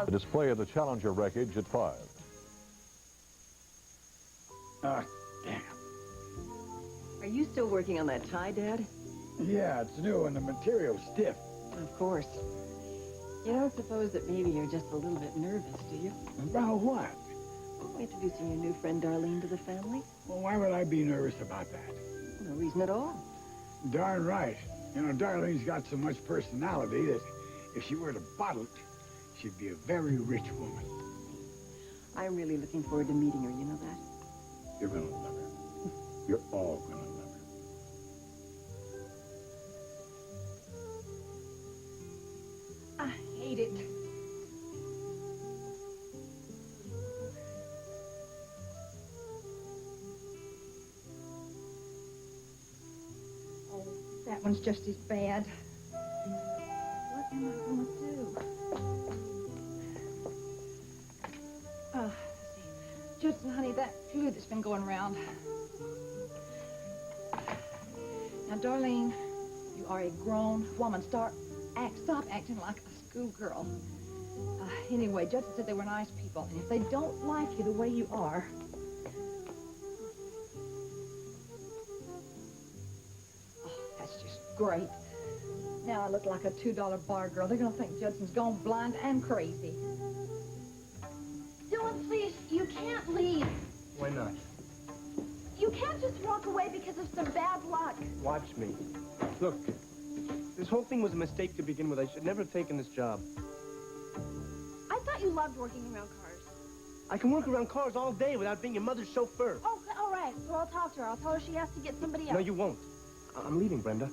The display of the Challenger wreckage at 5. Damn. Are you still working on that tie, Dad? Yeah, it's new and the material's stiff. Of course. You don't suppose that maybe you're just a little bit nervous, do you? About what? Oh, introducing your new friend Darlene to the family? Well, why would I be nervous about that? No reason at all. Darn right. You know, Darlene's got so much personality that if she were to bottle it, she'd be a very rich woman. I'm really looking forward to meeting her, you know that? You're gonna love her. You're all gonna love her. I hate it. Oh, that one's just as bad. What am I going to do? Let's see. Judson, honey, that flu that's been going around. Now, Darlene, you are a grown woman. Stop acting like a schoolgirl. Anyway, Judson said they were nice people, and if they don't like you the way you are... Oh, that's just great. Now I look like a $2 bar girl. They're gonna think Judson's gone blind and crazy. Dylan, please, you can't leave. Why not? You can't just walk away because of some bad luck. Watch me. Look, this whole thing was a mistake to begin with. I should never have taken this job. I thought you loved working around cars. I can work around cars all day without being your mother's chauffeur. Oh, all right. So I'll talk to her. I'll tell her she has to get somebody else. No, you won't. I'm leaving, Brenda.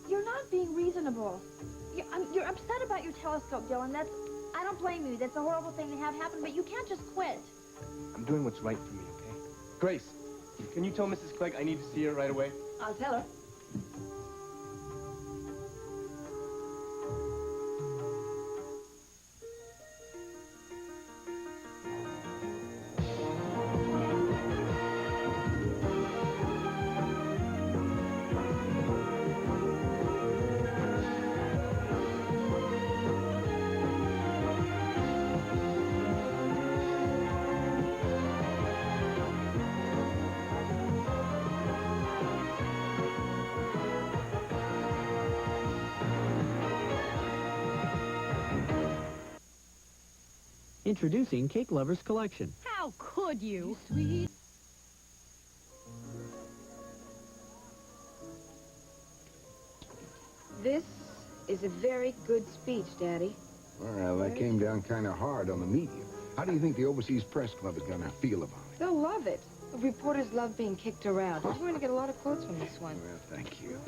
You're not being reasonable. You're upset about your telescope, Dylan. I don't blame you. That's a horrible thing to have happen, but you can't just quit. I'm doing what's right for me, okay? Grace, can you tell Mrs. Clegg I need to see her right away? I'll tell her. Introducing Cake Lovers Collection. How could you? Sweet. This is a very good speech, Daddy. Well, that came down kind of hard on the media. How do you think the Overseas Press Club is going to feel about it? They'll love it. The reporters love being kicked around. You're going to get a lot of quotes from this one. Well, thank you.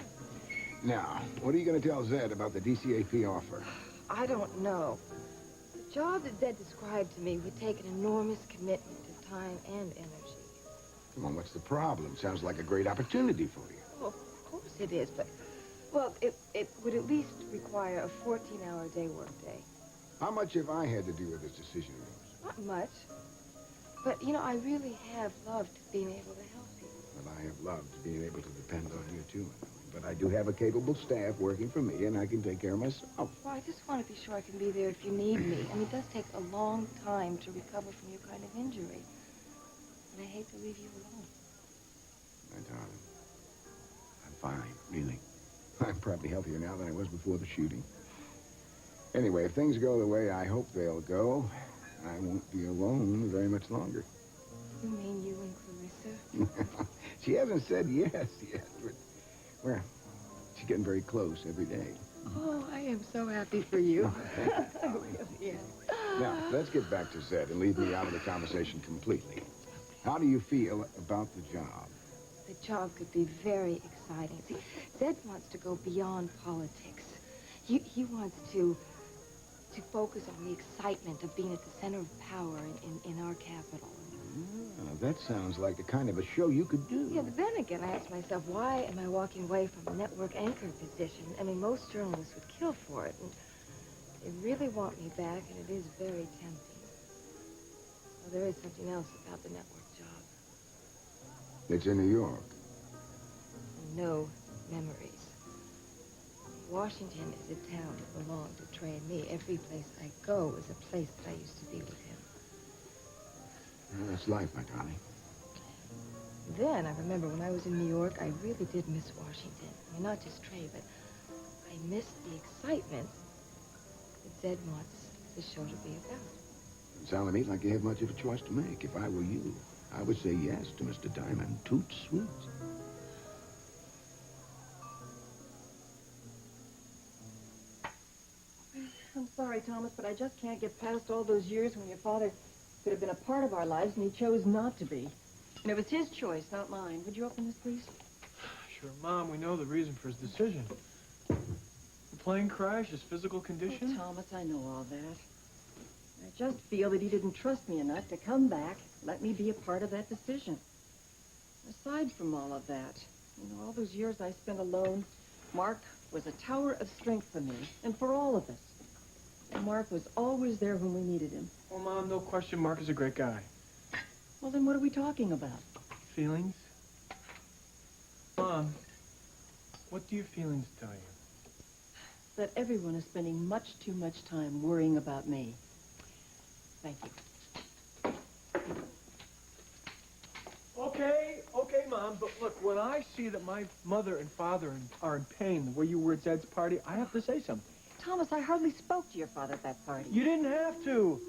Now, what are you going to tell Zed about the DCAP offer? I don't know. The job that Zed described to me would take an enormous commitment of time and energy. Come on, what's the problem? Sounds like a great opportunity for you. Well, of course it is, but... Well, it would at least require a 14-hour day workday. How much have I had to do with this decision of yours? Not much. But, you know, I really have loved being able to help people. Well, I have loved being able to depend on you, too. But I do have a capable staff working for me, and I can take care of myself. Well, I just want to be sure I can be there if you need me. I mean, it does take a long time to recover from your kind of injury. And I hate to leave you alone. My darling, I'm fine, really. I'm probably healthier now than I was before the shooting. Anyway, if things go the way I hope they'll go, I won't be alone very much longer. You mean you and Clarissa? She hasn't said yes yet, but, well, she's getting very close every day. Oh, I am so happy for you. I really am. Now, let's get back to Zed and leave me out of the conversation completely. How do you feel about the job? The job could be very exciting. See, Zed wants to go beyond politics. He wants to focus on the excitement of being at the center of power in our capital. That sounds like the kind of a show you could do. Yeah, but then again, I ask myself, why am I walking away from a network anchor position? I mean, most journalists would kill for it, and they really want me back, and it is very tempting. Well, there is something else about the network job. It's in New York. No memories. Washington is a town that belonged to Trey and me. Every place I go is a place that I used to be with him. Well, that's life, my darling. Then, I remember when I was in New York, I really did miss Washington. I mean, not just Trey, but I missed the excitement that Zed wants the show to be about. It sounded to me like you had much of a choice to make. If I were you, I would say yes to Mr. Diamond. Toot sweet. I'm sorry, Thomas, but I just can't get past all those years when your father could have been a part of our lives and he chose not to be. And it was his choice, not mine. Would you open this, please? Sure, Mom, we know the reason for his decision. The plane crash, his physical condition. Oh, Thomas, I know all that. I just feel that he didn't trust me enough to come back, let me be a part of that decision. Aside from all of that, you know, all those years I spent alone, Mark was a tower of strength for me and for all of us. And Mark was always there when we needed him. Well, Mom, no question, Mark is a great guy. Well, then what are we talking about? Feelings? Mom, what do your feelings tell you? That everyone is spending much too much time worrying about me. Thank you. Okay, Mom, but look, when I see that my mother and father are in pain the way you were at Zed's party, I have to say something. Thomas, I hardly spoke to your father at that party. You didn't have to.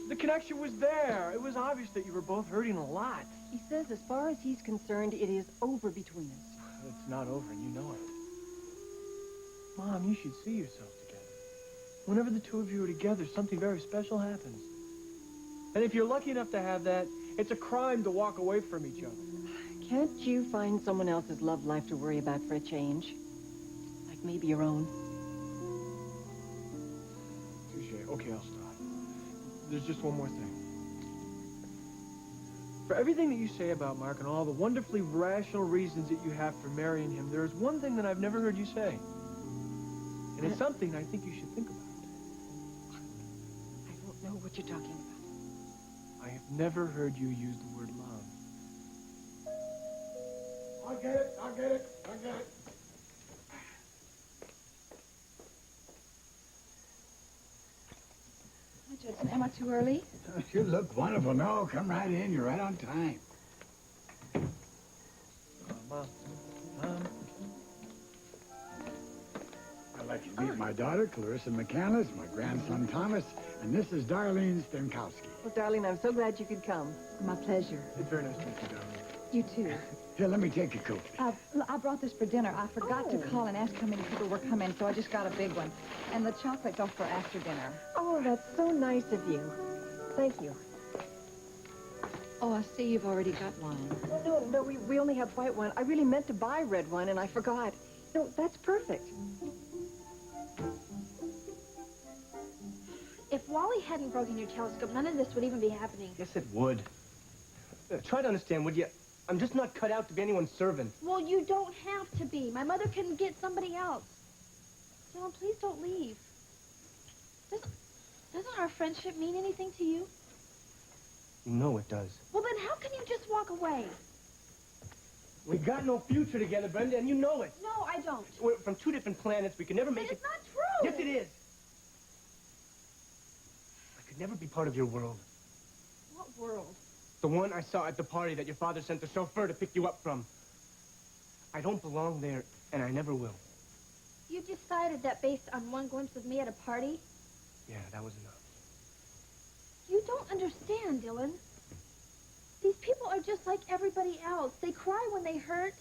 The connection was there. It was obvious that you were both hurting a lot. He says as far as he's concerned, it is over between us. It's not over, and you know it. Mom, you should see yourselves together. Whenever the two of you are together, something very special happens. And if you're lucky enough to have that, it's a crime to walk away from each other. Can't you find someone else's love life to worry about for a change? Like maybe your own? Touché. Okay, I'll stop. There's just one more thing. For everything that you say about Mark and all the wonderfully rational reasons that you have for marrying him, there is one thing that I've never heard you say. And it's something I think you should think about. I don't know what you're talking about. I have never heard you use the word love. I'll get it. I'll get it. Hi, Judson. Am I too early? You look wonderful. No, come right in. You're right on time. Mom. I'd like you to meet my daughter, Clarissa McCandless, my grandson, Thomas, and this is Darlene Stankowski. Well, darling, I'm so glad you could come. My pleasure. It's very nice to meet you, darling. You too. Here, let me take your coat. I brought this for dinner. I forgot to call and ask how many people were coming, so I just got a big one. And the chocolate's off for after dinner. Oh, that's so nice of you. Thank you. Oh, I see you've already got wine. No, we only have white wine. I really meant to buy red wine, and I forgot. No, that's perfect. If Wally hadn't broken your telescope, none of this would even be happening. Yes, it would. Try to understand, would you? I'm just not cut out to be anyone's servant. Well, you don't have to be. My mother can get somebody else. Dylan, please don't leave. Doesn't our friendship mean anything to you? You know it does. Well, then how can you just walk away? We got no future together, Brenda, and you know it. No, I don't. We're from two different planets. We can never make But it. it's not true. Yes, it is. I could never be part of your world. What world? The one I saw at the party that your father sent the chauffeur to pick you up from. I don't belong there, and I never will. You decided that based on one glimpse of me at a party? Yeah, that was enough. You don't understand, Dylan. These people are just like everybody else. They cry when they hurt.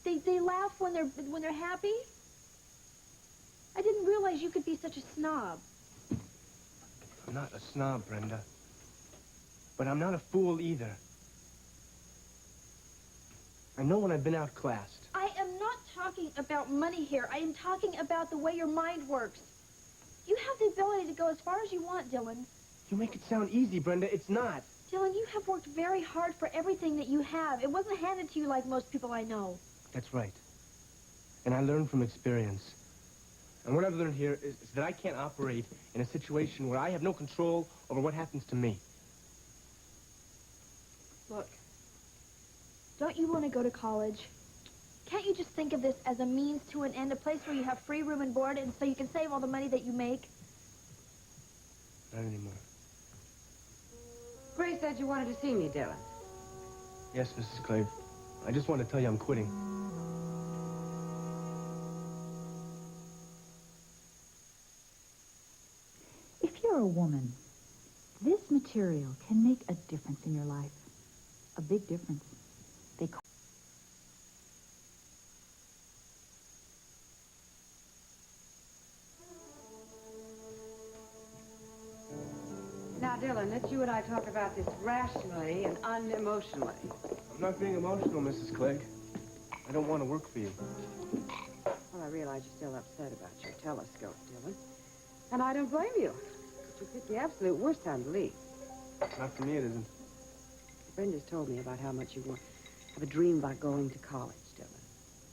They laugh when they're happy. I didn't realize you could be such a snob. I'm not a snob, Brenda. But I'm not a fool either. I know when I've been outclassed. I am not talking about money here. I am talking about the way your mind works. You have the ability to go as far as you want, Dylan. You make it sound easy, Brenda. It's not. Dylan, you have worked very hard for everything that you have. It wasn't handed to you like most people I know. That's right. And I learned from experience. And what I've learned here is that I can't operate in a situation where I have no control over what happens to me. Look, don't you want to go to college? Can't you just think of this as a means to an end, a place where you have free room and board, and so you can save all the money that you make? Not anymore. Grace said you wanted to see me, Dylan. Yes, Mrs. Clegg. I just want to tell you I'm quitting. If you're a woman, this material can make a difference in your life. A big difference. They call Now, Dylan, let's you and I talk about this rationally and unemotionally. I'm not being emotional, Mrs. Clegg. I don't want to work for you. Well, I realize you're still upset about your telescope, Dylan. And I don't blame you. But you picked the absolute worst time to leave. Not for me, it isn't. Brenda's told me about how much you have a dream about going to college, Dylan.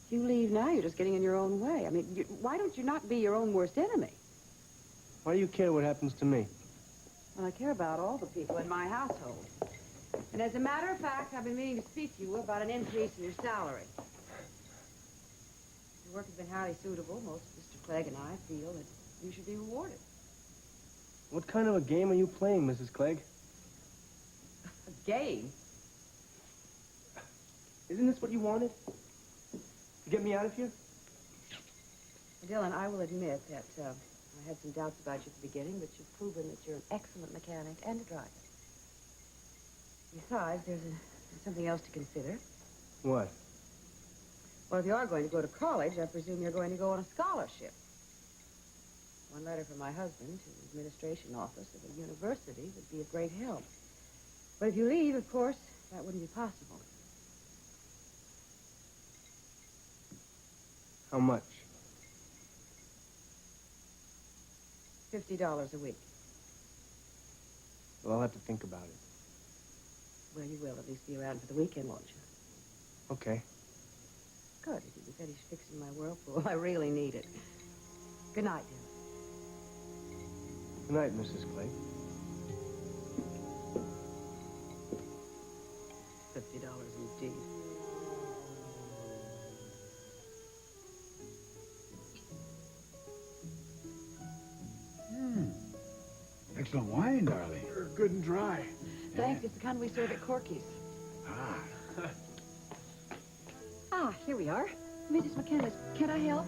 If you leave now, you're just getting in your own way. I mean, why don't you not be your own worst enemy? Why do you care what happens to me? Well, I care about all the people in my household. And as a matter of fact, I've been meaning to speak to you about an increase in your salary. Your work has been highly suitable. Most Mr. Clegg and I feel that you should be rewarded. What kind of a game are you playing, Mrs. Clegg? A game? Isn't this what you wanted? To get me out of here? Dylan, I will admit that I had some doubts about you at the beginning, but you've proven that you're an excellent mechanic and a driver. Besides, there's something else to consider. What? Well, if you are going to go to college, I presume you're going to go on a scholarship. One letter from my husband to the administration office of a university would be of great help. But if you leave, of course, that wouldn't be possible. How much? $50 a week. Well, I'll have to think about it. Well, you will at least be around for the weekend, won't you? Okay. Good. If you can finish fixing my whirlpool, I really need it. Good night, Dylan. Good night, Mrs. Clegg. $50 indeed. Excellent wine, darling. Good and dry. Thanks. It's the kind we serve at Corky's. Ah. Here we are. Mrs. McKenna, can I help?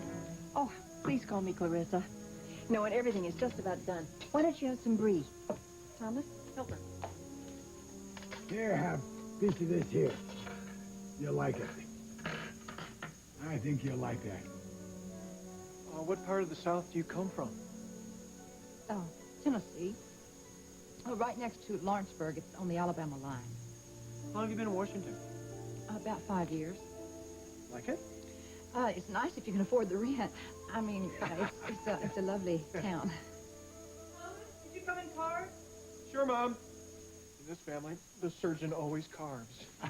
Oh, please call me Clarissa. No, and everything is just about done. Why don't you have some brie? Thomas, help her. Here, have a piece of this here. You'll like it. I think you'll like that. What part of the South do you come from? Oh, Tennessee. Oh, right next to Lawrenceburg. It's on the Alabama line. How long have you been in Washington? About 5 years. Like it? It's nice if you can afford the rent. I mean, it's a lovely town. Did you come in cars? Sure, Mom. In this family, the surgeon always carves. I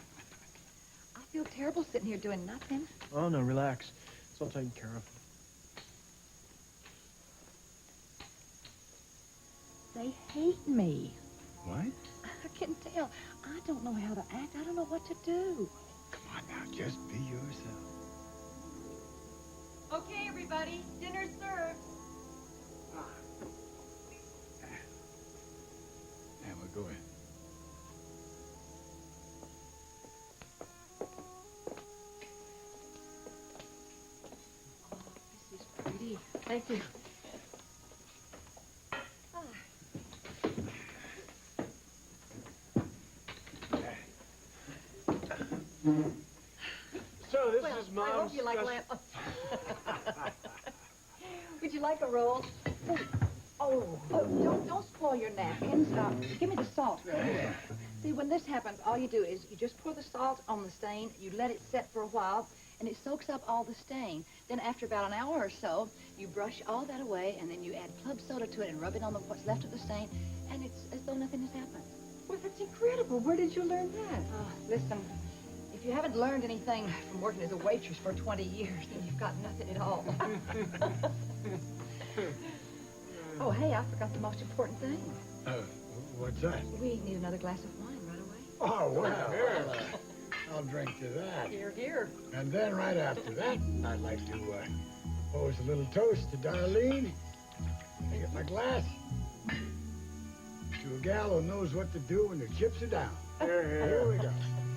feel terrible sitting here doing nothing. Oh, no, relax. It's all taken care of. They hate me. What? I can tell. I don't know how to act. I don't know what to do. Come on now, just be yourself. Okay, everybody. Dinner's served. Yeah, we'll go in. This is pretty. Thank you. So, this Well, is I Mom's... hope you like lamb. Would you like a roll? Oh, don't spoil your napkins. Give me the salt real quick. See, when this happens, all you do is you just pour the salt on the stain, you let it set for a while, and it soaks up all the stain. Then after about an hour or so, you brush all that away, and then you add club soda to it and rub it on what's left of the stain, and it's as though nothing has happened. Well, that's incredible. Where did you learn that? Listen, if you haven't learned anything from working as a waitress for 20 years, then you've got nothing at all. Oh, hey, I forgot the most important thing. What's that? We need another glass of wine right away. Oh, well. I'll drink to that. Here, here. And then right after that, I'd like to propose a little toast to Darlene. I get my glass. To a gal who knows what to do when the chips are down. Here we go.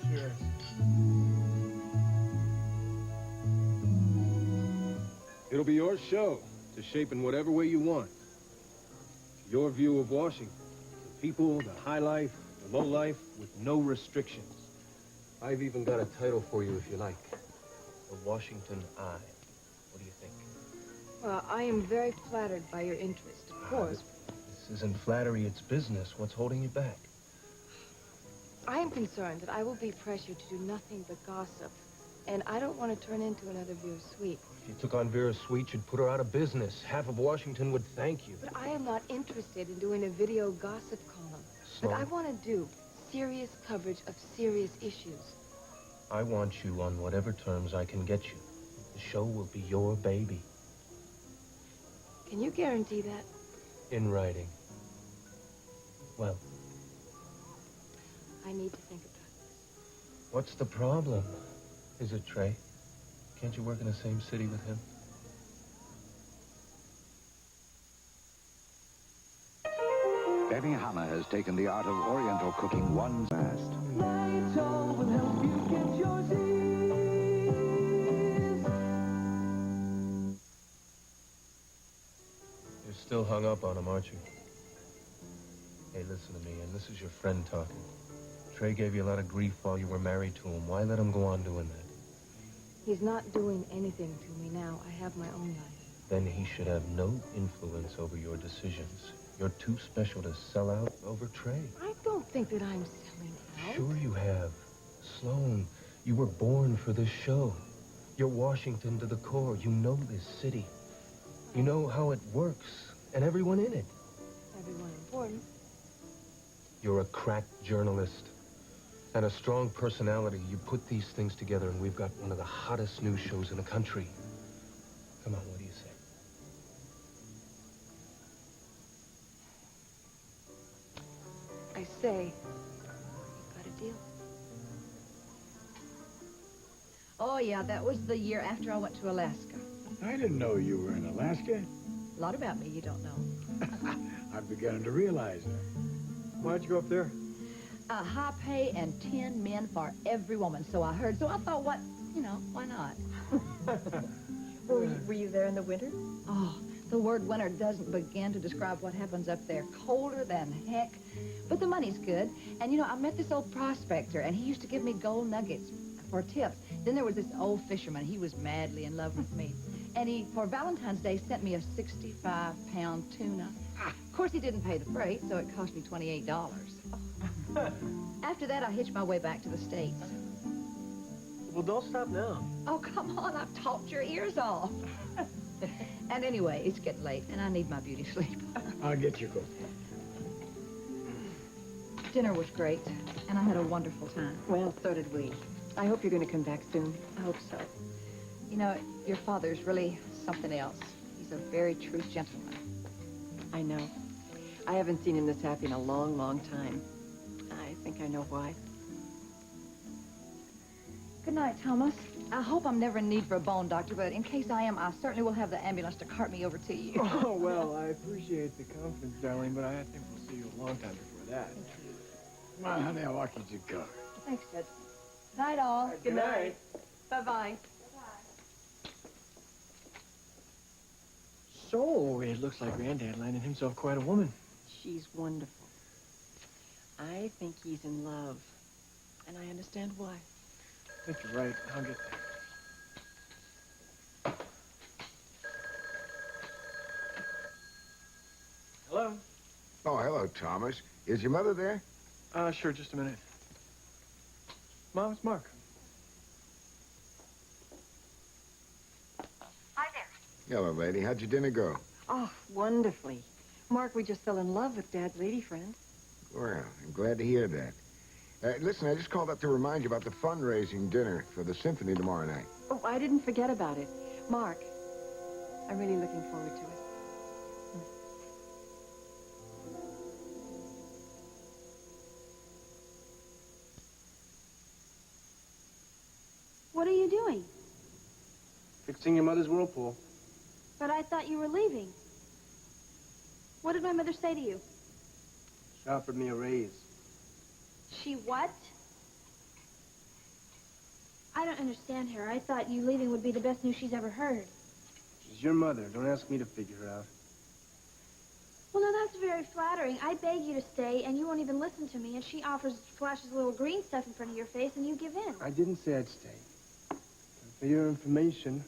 Cheers. It'll be your show to shape in whatever way you want. Your view of Washington. The people, the high life, the low life, with no restrictions. I've even got a title for you if you like. The Washington Eye. What do you think? Well, I am very flattered by your interest, of course. This isn't flattery, it's business. What's holding you back? I am concerned that I will be pressured to do nothing but gossip. And I don't want to turn into another Vera Sweet. If you took on Vera Sweet, you'd put her out of business. Half of Washington would thank you. But I am not interested in doing a video gossip column. Sloan, But I want to do serious coverage of serious issues. I want you on whatever terms I can get you. The show will be your baby. Can you guarantee that? In writing. Well, I need to think about this. what's the problem? Is it Trey? Can't you work in the same city with him? Benihana has taken the art of Oriental cooking one fast. You're still hung up on him, aren't you? Hey, listen to me, and this is your friend talking. Trey gave you a lot of grief while you were married to him. Why let him go on doing that? He's not doing anything to me now. I have my own life. Then he should have no influence over your decisions. You're too special to sell out over Trey. I don't think that I'm selling out. Sure you have. Sloan, you were born for this show. You're Washington to the core. You know this city. You know how it works, and everyone in it. Everyone important. You're a crack journalist and a strong personality. You put these things together, and we've got one of the hottest news shows in the country. Come on, what do you say? I say, we've got a deal. Oh, yeah, that was the year after I went to Alaska. I didn't know you were in Alaska. A lot about me you don't know. I'm beginning to realize that. Why'd you go up there? High pay and 10 men for every woman, so I heard. So I thought, what, why not? Were you there in the winter? Oh, the word winter doesn't begin to describe what happens up there. Colder than heck. But the money's good. And, I met this old prospector, and he used to give me gold nuggets for tips. Then there was this old fisherman. He was madly in love with me. And he, for Valentine's Day, sent me a 65-pound tuna. Of course, he didn't pay the freight, so it cost me $28. After that, I hitched my way back to the States. Well, don't stop now. Oh, come on. I've talked your ears off. And anyway, it's getting late, and I need my beauty sleep. I'll get you coffee. Dinner was great, and I had a wonderful time. Well, so did we. I hope you're going to come back soon. I hope so. Your father's really something else. He's a very true gentleman. I know. I haven't seen him this happy in a long, long time. I think I know why. Good night, Thomas. I hope I'm never in need for a bone doctor, but in case I am, I certainly will have the ambulance to cart me over to you. Oh, well, I appreciate the confidence, darling, but I think we'll see you a long time before that. Come on, honey, I'll walk you to the car. Thanks, Ted. Night, all. Good night. Bye-bye. So, it looks like Granddad landed himself quite a woman. She's wonderful. I think he's in love. And I understand why. I think you're right. I'll get there. Hello? Oh, hello, Thomas. Is your mother there? Sure, just a minute. Mom, it's Mark. Hi there. Hello, lady. How'd your dinner go? Oh, wonderfully. Mark, we just fell in love with Dad's lady friend. Well, I'm glad to hear that. Listen, I just called up to remind you about the fundraising dinner for the symphony tomorrow night. Oh, I didn't forget about it. Mark, I'm really looking forward to it. What are you doing? Fixing your mother's whirlpool. But I thought you were leaving. What did my mother say to you? She offered me a raise. She what? I don't understand her. I thought you leaving would be the best news she's ever heard. She's your mother. Don't ask me to figure her out. Well, no, that's very flattering. I beg you to stay, and you won't even listen to me, and she flashes little green stuff in front of your face, and you give in. I didn't say I'd stay. And for your information,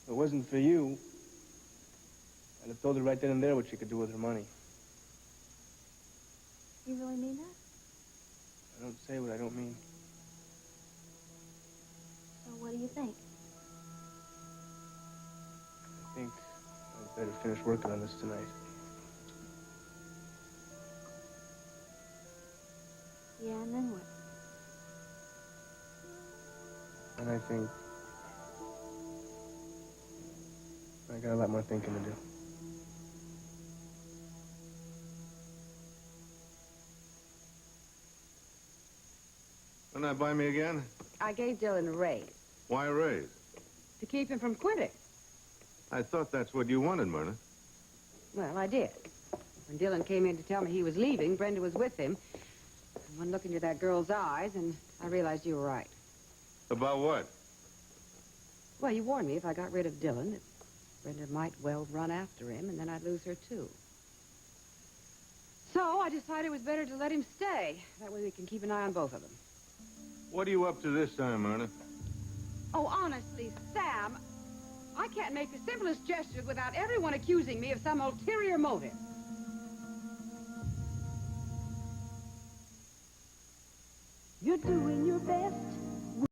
if it wasn't for you, I'd have told her right then and there what she could do with her money. You really mean that? I don't say what I don't mean. So what do you think? I think I'd better finish working on this tonight. Yeah, and then what? And I think I got a lot more thinking to do. Why not buy me again? I gave Dylan a raise Why a raise? to keep him from quitting. I thought that's what you wanted, Myrna. Well, I did. When Dylan came in to tell me he was leaving, Brenda was with him. One look into that girl's eyes, and I realized you were right. About what? Well, you warned me if I got rid of Dylan that Brenda might well run after him, and then I'd lose her, too. So I decided it was better to let him stay. That way we can keep an eye on both of them. What are you up to this time, Myrna? Oh, honestly, Sam, I can't make the simplest gestures without everyone accusing me of some ulterior motive. You're doing your best